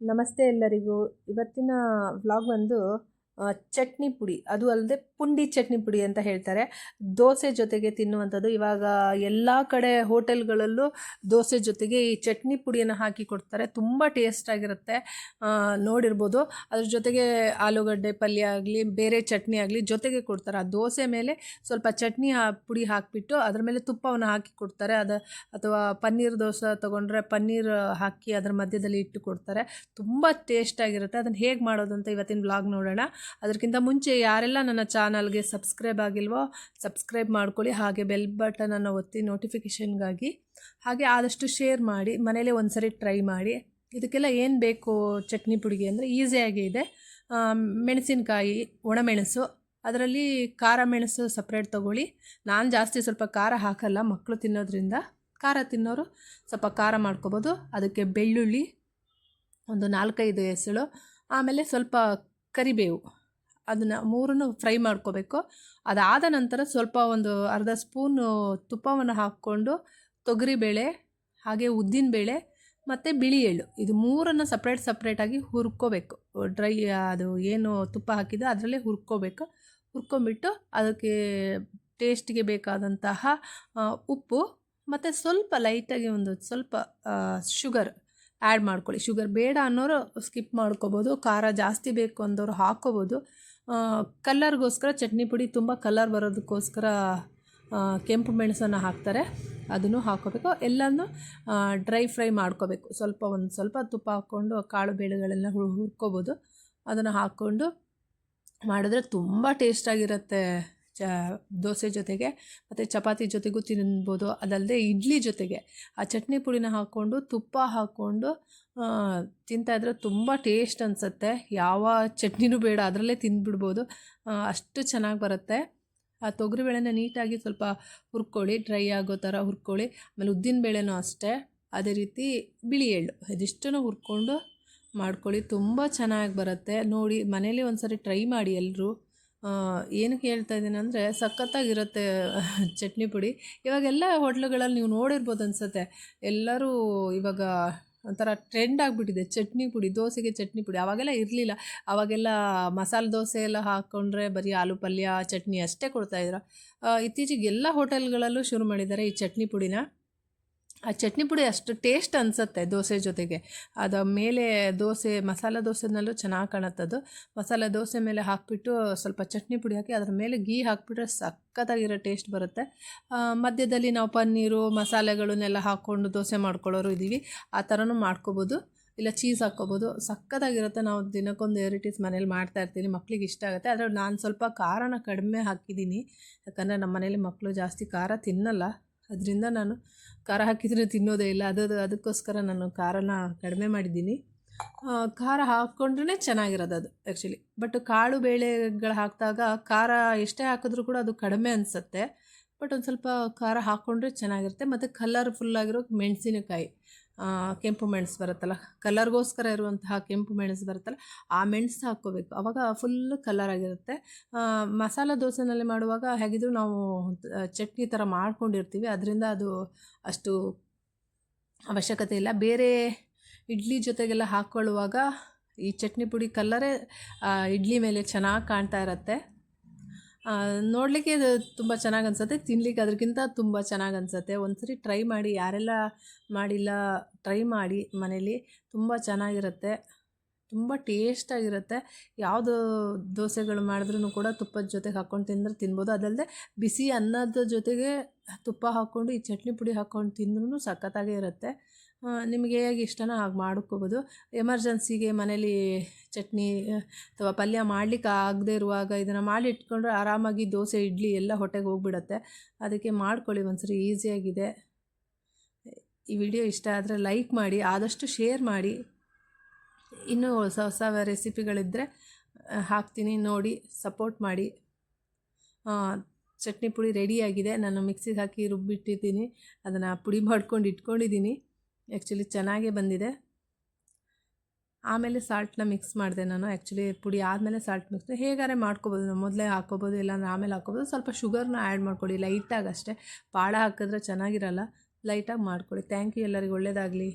ನಮಸ್ತೆ ಎಲ್ಲರಿಗೂ. ಇವತ್ತಿನ ವ್ಲಾಗ್ ಒಂದು ಚಟ್ನಿ ಪುಡಿ, ಅದು ಅಲ್ಲದೆ ಪುಂಡಿ ಚಟ್ನಿ ಪುಡಿ ಅಂತ ಹೇಳ್ತಾರೆ. ದೋಸೆ ಜೊತೆಗೆ ತಿನ್ನುವಂಥದ್ದು. ಇವಾಗ ಎಲ್ಲ ಕಡೆ ಹೋಟೆಲ್ಗಳಲ್ಲೂ ದೋಸೆ ಜೊತೆಗೆ ಈ ಚಟ್ನಿ ಪುಡಿಯನ್ನು ಹಾಕಿ ಕೊಡ್ತಾರೆ. ತುಂಬ ಟೇಸ್ಟಾಗಿರುತ್ತೆ, ನೋಡಿರ್ಬೋದು. ಅದ್ರ ಜೊತೆಗೆ ಆಲೂಗಡ್ಡೆ ಪಲ್ಯ ಆಗಲಿ ಬೇರೆ ಚಟ್ನಿ ಆಗಲಿ ಜೊತೆಗೆ ಕೊಡ್ತಾರೆ. ಆ ದೋಸೆ ಮೇಲೆ ಸ್ವಲ್ಪ ಚಟ್ನಿ ಪುಡಿ ಹಾಕಿಬಿಟ್ಟು ಅದ್ರ ಮೇಲೆ ತುಪ್ಪವನ್ನು ಹಾಕಿ ಕೊಡ್ತಾರೆ. ಅಥವಾ ಪನ್ನೀರ್ ದೋಸೆ ತೊಗೊಂಡ್ರೆ ಪನ್ನೀರ್ ಹಾಕಿ ಅದರ ಮಧ್ಯದಲ್ಲಿ ಇಟ್ಟು ಕೊಡ್ತಾರೆ. ತುಂಬ ಟೇಸ್ಟಾಗಿರುತ್ತೆ. ಅದನ್ನು ಹೇಗೆ ಮಾಡೋದು ಅಂತ ಇವತ್ತಿನ ವ್ಲಾಗ್ ನೋಡೋಣ. ಅದಕ್ಕಿಂತ ಮುಂಚೆ ಯಾರೆಲ್ಲ ನನ್ನ ಚಾನಲ್ಗೆ ಸಬ್ಸ್ಕ್ರೈಬ್ ಆಗಿಲ್ವೋ ಸಬ್ಸ್ಕ್ರೈಬ್ ಮಾಡ್ಕೊಳ್ಳಿ, ಹಾಗೆ ಬೆಲ್ ಬಟನನ್ನು ಒತ್ತಿ ನೋಟಿಫಿಕೇಷನ್ಗಾಗಿ. ಹಾಗೆ ಆದಷ್ಟು ಶೇರ್ ಮಾಡಿ, ಮನೇಲೇ ಒಂದು ಸರಿ ಟ್ರೈ ಮಾಡಿ. ಇದಕ್ಕೆಲ್ಲ ಏನು ಬೇಕು ಚಟ್ನಿ ಪುಡಿಗೆ ಅಂದರೆ ಈಸಿಯಾಗಿ ಇದೆ. ಮೆಣಸಿನಕಾಯಿ, ಒಣಮೆಣಸು, ಅದರಲ್ಲಿ ಖಾರ ಮೆಣಸು ಸಪ್ರೇಟ್ ತೊಗೊಳ್ಳಿ. ನಾನು ಜಾಸ್ತಿ ಸ್ವಲ್ಪ ಖಾರ ಹಾಕಲ್ಲ, ಮಕ್ಕಳು ತಿನ್ನೋದ್ರಿಂದ. ಖಾರ ತಿನ್ನೋರು ಸ್ವಲ್ಪ ಖಾರ ಮಾಡ್ಕೊಬೋದು. ಅದಕ್ಕೆ ಬೆಳ್ಳುಳ್ಳಿ ಒಂದು 4-5 ಎಸಳು, ಆಮೇಲೆ ಸ್ವಲ್ಪ ಕರಿಬೇವು, ಅದನ್ನು ಮೂರನ್ನು ಫ್ರೈ ಮಾಡ್ಕೋಬೇಕು. ಅದಾದ ನಂತರ ಸ್ವಲ್ಪ ಒಂದು ಅರ್ಧ ಸ್ಪೂನು ತುಪ್ಪವನ್ನು ಹಾಕ್ಕೊಂಡು ತೊಗರಿಬೇಳೆ, ಹಾಗೆ ಉದ್ದಿನಬೇಳೆ ಮತ್ತು ಬಿಳಿ ಎಳ್ಳು, ಇದು ಮೂರನ್ನು ಸಪ್ರೇಟಾಗಿ ಹುರ್ಕೋಬೇಕು. ಡ್ರೈ ಅದು ಏನು ತುಪ್ಪ ಹಾಕಿದ್ದು ಅದರಲ್ಲೇ ಹುರ್ಕೊಂಬಿಟ್ಟು ಅದಕ್ಕೆ ಟೇಸ್ಟಿಗೆ ಬೇಕಾದಂತಹ ಉಪ್ಪು ಮತ್ತು ಸ್ವಲ್ಪ ಲೈಟಾಗಿ ಒಂದು ಸ್ವಲ್ಪ ಶುಗರ್ ಆ್ಯಡ್ ಮಾಡ್ಕೊಳ್ಳಿ. ಶುಗರ್ ಬೇಡ ಅನ್ನೋರು ಸ್ಕಿಪ್ ಮಾಡ್ಕೋಬೋದು, ಖಾರ ಜಾಸ್ತಿ ಬೇಕು ಅಂದವರು ಹಾಕ್ಕೋಬೋದು. ಕಲ್ಲರ್ಗೋಸ್ಕರ ಚಟ್ನಿ ಪುಡಿ ತುಂಬ ಕಲರ್ ಬರೋದಕ್ಕೋಸ್ಕರ ಕೆಂಪು ಮೆಣಸನ್ನು ಹಾಕ್ತಾರೆ, ಅದನ್ನು ಹಾಕ್ಕೋಬೇಕು. ಎಲ್ಲನೂ ಡ್ರೈ ಫ್ರೈ ಮಾಡ್ಕೋಬೇಕು. ಒಂದು ಸ್ವಲ್ಪ ತುಪ್ಪ ಹಾಕ್ಕೊಂಡು ಕಾಳು ಬೇಳೆಗಳೆಲ್ಲ ಹುರ್ಕೋಬೋದು. ಅದನ್ನು ಹಾಕ್ಕೊಂಡು ಮಾಡಿದ್ರೆ ತುಂಬ ಟೇಸ್ಟಾಗಿರುತ್ತೆ. ದೋಸೆ ಜೊತೆಗೆ ಮತ್ತು ಚಪಾತಿ ಜೊತೆಗೂ ತಿನ್ಬೋದು. ಅದಲ್ಲದೆ ಇಡ್ಲಿ ಜೊತೆಗೆ ಆ ಚಟ್ನಿ ಪುಡಿನ ಹಾಕ್ಕೊಂಡು ತುಪ್ಪ ಹಾಕ್ಕೊಂಡು ತಿಂತಾಯಿದ್ರೆ ತುಂಬ ಟೇಸ್ಟ್ ಅನಿಸುತ್ತೆ. ಯಾವ ಚಟ್ನಿನೂ ಬೇಡ, ಅದರಲ್ಲೇ ತಿಂದುಬಿಡ್ಬೋದು, ಅಷ್ಟು ಚೆನ್ನಾಗಿ ಬರುತ್ತೆ. ಆ ತೊಗರಿಬೇಳೆನ ನೀಟಾಗಿ ಸ್ವಲ್ಪ ಹುರ್ಕೊಳ್ಳಿ, ಡ್ರೈ ಆಗೋ ಥರ ಹುರ್ಕೊಳ್ಳಿ. ಆಮೇಲೆ ಉದ್ದಿನಬೇಳೆನೂ ಅಷ್ಟೇ, ಅದೇ ರೀತಿ ಬಿಳಿ ಎಳ್ಳು, ಇದಿಷ್ಟನ್ನು ಹುರ್ಕೊಂಡು ಮಾಡ್ಕೊಳ್ಳಿ. ತುಂಬ ಚೆನ್ನಾಗಿ ಬರುತ್ತೆ. ನೋಡಿ, ಮನೇಲಿ ಒಂದು ಸರಿ ಟ್ರೈ ಮಾಡಿ ಎಲ್ಲರೂ. ಏನಕ್ಕೆ ಹೇಳ್ತಾ ಇದ್ದೀನಿ ಅಂದರೆ ಸಖತ್ತಾಗಿರುತ್ತೆ ಚಟ್ನಿ ಪುಡಿ. ಇವಾಗೆಲ್ಲ ಹೋಟ್ಲುಗಳಲ್ಲಿ ನೀವು ನೋಡಿರ್ಬೋದು ಅನಿಸುತ್ತೆ, ಎಲ್ಲರೂ ಇವಾಗ ಒಂಥರ ಟ್ರೆಂಡ್ ಆಗಿಬಿಟ್ಟಿದೆ ಚಟ್ನಿ ಪುಡಿ, ದೋಸೆಗೆ ಚಟ್ನಿ ಪುಡಿ. ಆವಾಗೆಲ್ಲ ಇರಲಿಲ್ಲ. ಆವಾಗೆಲ್ಲ ಮಸಾಲೆ ದೋಸೆ ಎಲ್ಲ ಹಾಕ್ಕೊಂಡ್ರೆ ಬರೀ ಆಲೂ ಪಲ್ಯ ಚಟ್ನಿ ಅಷ್ಟೇ ಕೊಡ್ತಾಯಿದ್ರು. ಇತ್ತೀಚೆಗೆ ಎಲ್ಲ ಹೋಟೆಲ್ಗಳಲ್ಲೂ ಶುರು ಮಾಡಿದ್ದಾರೆ ಈ ಚಟ್ನಿ ಪುಡಿನ. ಆ ಚಟ್ನಿ ಪುಡಿ ಅಷ್ಟು ಟೇಸ್ಟ್ ಅನಿಸುತ್ತೆ ದೋಸೆ ಜೊತೆಗೆ. ಅದು ಮೇಲೆ ದೋಸೆ, ಮಸಾಲೆ ದೋಸೆನಲ್ಲೂ ಚೆನ್ನಾಗಿ ಕಾಣುತ್ತದು. ಮಸಾಲೆ ದೋಸೆ ಮೇಲೆ ಹಾಕಿಬಿಟ್ಟು ಸ್ವಲ್ಪ ಚಟ್ನಿ ಪುಡಿ ಹಾಕಿ ಅದ್ರ ಮೇಲೆ ಗೀ ಹಾಕಿಬಿಟ್ರೆ ಸಖತ್ತಾಗಿರೋ ಟೇಸ್ಟ್ ಬರುತ್ತೆ. ಮಧ್ಯದಲ್ಲಿ ನಾವು ಪನ್ನೀರು ಮಸಾಲೆಗಳನ್ನೆಲ್ಲ ಹಾಕ್ಕೊಂಡು ದೋಸೆ ಮಾಡ್ಕೊಳ್ಳೋರು ಇದ್ದೀವಿ, ಆ ಥರನೂ ಮಾಡ್ಕೋಬೋದು. ಇಲ್ಲ ಚೀಸ್ ಹಾಕ್ಕೋಬೋದು, ಸಖತ್ತಾಗಿರುತ್ತೆ. ನಾವು ದಿನಕ್ಕೊಂದು ವೆರೈಟೀಸ್ ಮನೇಲಿ ಮಾಡ್ತಾಯಿರ್ತೀನಿ, ಮಕ್ಳಿಗೆ ಇಷ್ಟ ಆಗುತ್ತೆ. ಆದರೆ ನಾನು ಸ್ವಲ್ಪ ಖಾರನ ಕಡಿಮೆ ಹಾಕಿದ್ದೀನಿ, ಯಾಕಂದರೆ ನಮ್ಮ ಮನೇಲಿ ಮಕ್ಕಳು ಜಾಸ್ತಿ ಖಾರ ತಿನ್ನಲ್ಲ. ಅದರಿಂದ ನಾನು ಖಾರ ಹಾಕಿದರೆ ತಿನ್ನೋದೇ ಇಲ್ಲ, ಅದಕ್ಕೋಸ್ಕರ ನಾನು ಖಾರನ ಕಡಿಮೆ ಮಾಡಿದ್ದೀನಿ. ಖಾರ ಹಾಕ್ಕೊಂಡ್ರೆ ಚೆನ್ನಾಗಿರೋದು ಅದು ಆ್ಯಕ್ಚುಲಿ. ಬಟ್ ಕಾಳು ಬೇಳೆಗಳು ಹಾಕಿದಾಗ ಖಾರ ಎಷ್ಟೇ ಹಾಕಿದ್ರೂ ಕೂಡ ಅದು ಕಡಿಮೆ ಅನಿಸುತ್ತೆ. ಬಟ್ ಒಂದು ಸ್ವಲ್ಪ ಖಾರ ಹಾಕ್ಕೊಂಡ್ರೆ ಚೆನ್ನಾಗಿರುತ್ತೆ. ಮತ್ತು ಕಲರ್ಫುಲ್ಲಾಗಿರೋ ಮೆಣಸಿನಕಾಯಿ, ಕೆಂಪು ಮೆಣಸು ಬರುತ್ತಲ್ಲ, ಕಲರ್ಗೋಸ್ಕರ ಇರುವಂತಹ ಕೆಂಪು ಮೆಣಸು ಬರುತ್ತಲ್ಲ, ಆ ಮೆಣಸು ಹಾಕ್ಕೋಬೇಕು. ಆವಾಗ ಫುಲ್ಲು ಕಲರಾಗಿರುತ್ತೆ. ಮಸಾಲೆ ದೋಸೆನಲ್ಲಿ ಮಾಡುವಾಗ ಹೇಗಿದ್ದರೂ ನಾವು ಚಟ್ನಿ ಥರ ಮಾಡ್ಕೊಂಡಿರ್ತೀವಿ, ಅದರಿಂದ ಅದು ಅಷ್ಟು ಅವಶ್ಯಕತೆ ಇಲ್ಲ. ಬೇರೆ ಇಡ್ಲಿ ಜೊತೆಗೆಲ್ಲ ಹಾಕ್ಕೊಳ್ಳುವಾಗ ಈ ಚಟ್ನಿ ಪುಡಿ ಕಲ್ಲರೇ ಇಡ್ಲಿ ಮೇಲೆ ಚೆನ್ನಾಗಿ ಕಾಣ್ತಾ ಇರುತ್ತೆ. ನೋಡಲಿಕ್ಕೆ ಇದು ತುಂಬ ಚೆನ್ನಾಗಿ ಅನಿಸುತ್ತೆ, ತಿನ್ನಲಿಕ್ಕೆ ಅದಕ್ಕಿಂತ ತುಂಬ ಚೆನ್ನಾಗಿ ಅನಿಸುತ್ತೆ. ಒಂದು ಸರಿ ಟ್ರೈ ಮಾಡಿ, ಯಾರೆಲ್ಲ ಮಾಡಿಲ್ಲ ಟ್ರೈ ಮಾಡಿ ಮನೇಲಿ, ತುಂಬ ಚೆನ್ನಾಗಿರುತ್ತೆ, ತುಂಬ ಟೇಸ್ಟಾಗಿರುತ್ತೆ. ಯಾವುದು ದೋಸೆಗಳು ಮಾಡಿದ್ರೂ ಕೂಡ ತುಪ್ಪದ ಜೊತೆಗೆ ಹಾಕ್ಕೊಂಡು ತಿನ್ಬೋದು. ಅದಲ್ಲದೆ ಬಿಸಿ ಅನ್ನದ ಜೊತೆಗೆ ತುಪ್ಪ ಹಾಕ್ಕೊಂಡು ಈ ಚಟ್ನಿ ಪುಡಿ ಹಾಕ್ಕೊಂಡು ತಿಂದ್ರೂ ಸಖತ್ತಾಗೇ ಇರುತ್ತೆ. ನಿಮಗೆ ಹೇಗೆ ಇಷ್ಟನೋ ಹಾಗೆ ಮಾಡ್ಕೋಬೋದು. ಎಮರ್ಜೆನ್ಸಿಗೆ ಮನೇಲಿ ಚಟ್ನಿ ಅಥವಾ ಪಲ್ಯ ಮಾಡಲಿಕ್ಕೆ ಆಗದೆ ಇರುವಾಗ ಇದನ್ನು ಮಾಡಿ ಇಟ್ಕೊಂಡ್ರೆ ಆರಾಮಾಗಿ ದೋಸೆ ಇಡ್ಲಿ ಎಲ್ಲ ಹೊಟ್ಟೆಗೆ ಹೋಗ್ಬಿಡುತ್ತೆ. ಅದಕ್ಕೆ ಮಾಡ್ಕೊಳ್ಳಿ ಒಂದ್ಸರಿ, ಈಸಿಯಾಗಿದೆ. ಈ ವಿಡಿಯೋ ಇಷ್ಟ ಆದರೆ ಲೈಕ್ ಮಾಡಿ, ಆದಷ್ಟು ಶೇರ್ ಮಾಡಿ. ಇನ್ನೂ ಹೊಸ ರೆಸಿಪಿಗಳಿದ್ದರೆ ಹಾಕ್ತೀನಿ, ನೋಡಿ ಸಪೋರ್ಟ್ ಮಾಡಿ. ಚಟ್ನಿ ಪುಡಿ ರೆಡಿಯಾಗಿದೆ, ನಾನು ಮಿಕ್ಸಿಗೆ ಹಾಕಿ ರುಬ್ಬಿಟ್ಟಿದ್ದೀನಿ. ಅದನ್ನು ಪುಡಿ ಮಾಡ್ಕೊಂಡು ಇಟ್ಕೊಂಡಿದ್ದೀನಿ. ಆ್ಯಕ್ಚುಲಿ ಚೆನ್ನಾಗೇ ಬಂದಿದೆ. ಆಮೇಲೆ ಸಾಲ್ಟನ್ನ ಮಿಕ್ಸ್ ಮಾಡಿದೆ ನಾನು. ಆ್ಯಕ್ಚುಲಿ ಪುಡಿ ಆದಮೇಲೆ ಸಾಲ್ಟ್ ಮಿಕ್ಸ್ ಹೇಗಾರೆ ಮಾಡ್ಕೊಬೋದು, ನಾವು ಮೊದಲೇ ಹಾಕ್ಕೋಬೋದು, ಇಲ್ಲಾಂದ್ರೆ ಆಮೇಲೆ ಹಾಕ್ಕೋಬೋದು. ಸ್ವಲ್ಪ ಶುಗರ್ನ ಆ್ಯಡ್ ಮಾಡ್ಕೊಳ್ಳಿ ಲೈಟಾಗಿ ಅಷ್ಟೇ, ಭಾಳ ಹಾಕಿದ್ರೆ ಚೆನ್ನಾಗಿರಲ್ಲ, ಲೈಟಾಗಿ ಮಾಡ್ಕೊಳ್ಳಿ. ಥ್ಯಾಂಕ್ ಯು, ಎಲ್ಲರಿಗೂ ಒಳ್ಳೆಯದಾಗಲಿ.